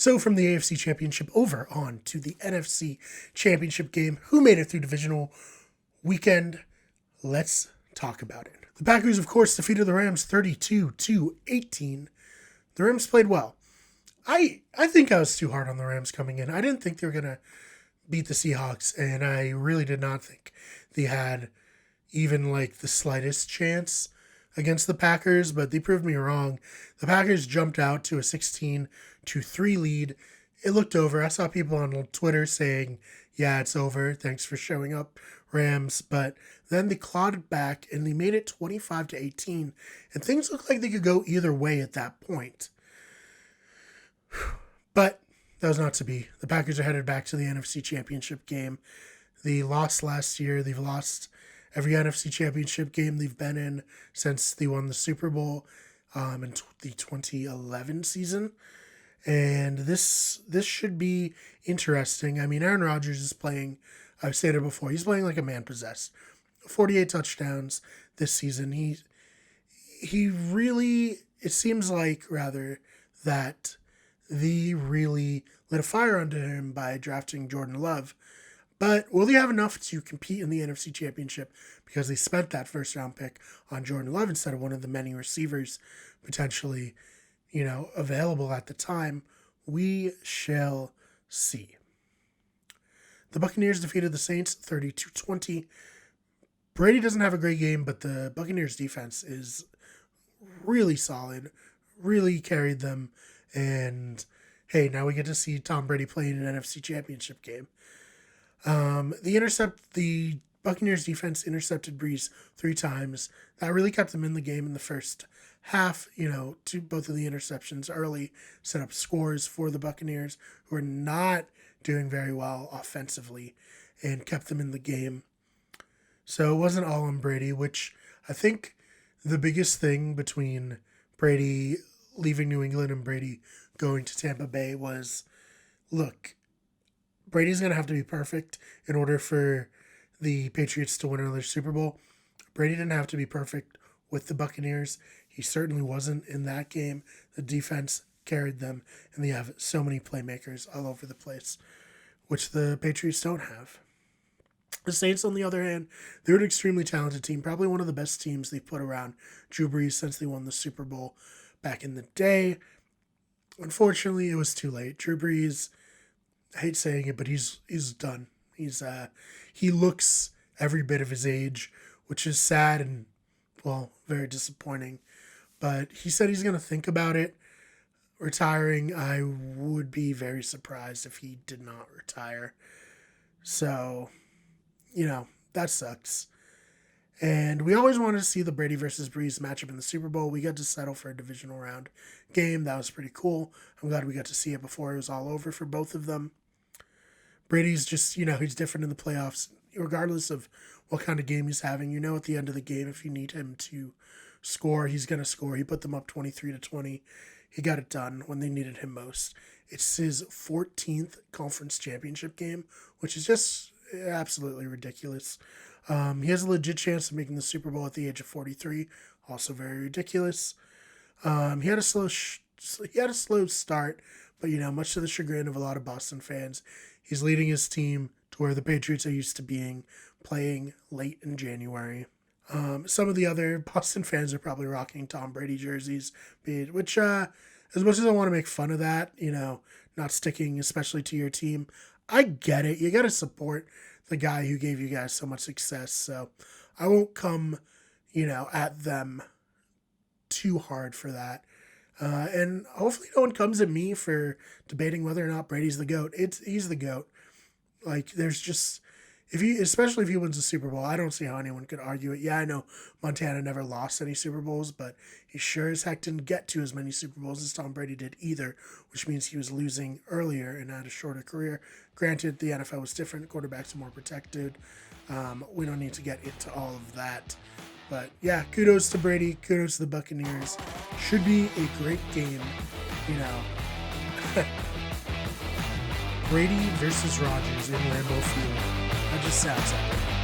So from the AFC Championship over on to the NFC Championship game. Who made it through Divisional weekend? Let's talk about it. The Packers, of course, defeated the Rams 32-18. The Rams played well. I think I was too hard on the Rams coming in. I didn't think they were going to beat the Seahawks, and I really did not think they had even like the slightest chance against the Packers, but they proved me wrong. The Packers jumped out to a 16-3 lead. It looked over. I saw people on Twitter saying, yeah, it's over. Thanks for showing up, Rams. But then they clawed back and they made it 25-18. And things looked like they could go either way at that point. But that was not to be. The Packers are headed back to the NFC Championship game. They lost last year. They've lost every NFC Championship game they've been in since they won the Super Bowl in the 2011 season. And this should be interesting. I mean, Aaron Rodgers is playing, I've said it before, he's playing like a man possessed. 48 touchdowns this season. He really, it seems like rather that they really lit a fire under him by drafting Jordan Love. But will they have enough to compete in the NFC Championship because they spent that first-round pick on Jordan Love instead of one of the many receivers potentially, available at the time? We shall see. The Buccaneers defeated the Saints 32-20. Brady doesn't have a great game, but the Buccaneers defense is really solid, really carried them. And, hey, now we get to see Tom Brady play in an NFC Championship game. The Buccaneers defense intercepted Breeze 3 times. That really kept them in the game in the first half. Both of the interceptions early set up scores for the Buccaneers, who are not doing very well offensively, and kept them in the game. So it wasn't all on Brady, which I think the biggest thing between Brady leaving New England and Brady going to Tampa Bay was, look, Brady's going to have to be perfect in order for the Patriots to win another Super Bowl. Brady didn't have to be perfect with the Buccaneers. He certainly wasn't in that game. The defense carried them, and they have so many playmakers all over the place, which the Patriots don't have. The Saints, on the other hand, they're an extremely talented team, probably one of the best teams they've put around Drew Brees since they won the Super Bowl back in the day. Unfortunately, it was too late. Drew Brees, I hate saying it, but he's done. He looks every bit of his age, which is sad and, very disappointing. But he said he's going to think about it, retiring. I would be very surprised if he did not retire. So, that sucks. And we always wanted to see the Brady versus Brees matchup in the Super Bowl. We got to settle for a divisional round game. That was pretty cool. I'm glad we got to see it before it was all over for both of them. Brady's just, he's different in the playoffs, regardless of what kind of game he's having. At the end of the game, if you need him to score, he's going to score. He put them up 23-20. He got it done when they needed him most. It's his 14th conference championship game, which is just absolutely ridiculous. He has a legit chance of making the Super Bowl at the age of 43. Also very ridiculous. He had a slow start, but much to the chagrin of a lot of Boston fans, he's leading his team to where the Patriots are used to being, playing late in January. Some of the other Boston fans are probably rocking Tom Brady jerseys, which, as much as I want to make fun of that, not sticking especially to your team, I get it. You got to support the guy who gave you guys so much success. So I won't come, at them too hard for that. And hopefully no one comes at me for debating whether or not Brady's the GOAT. He's the GOAT. Like, there's just, especially if he wins the Super Bowl, I don't see how anyone could argue it. Yeah, I know Montana never lost any Super Bowls, but he sure as heck didn't get to as many Super Bowls as Tom Brady did either, which means he was losing earlier and had a shorter career. Granted, the NFL was different. Quarterbacks are more protected. We don't need to get into all of that. But yeah, kudos to Brady. Kudos to the Buccaneers. Should be a great game, Brady versus Rodgers in Lambeau Field. That just sounds epic.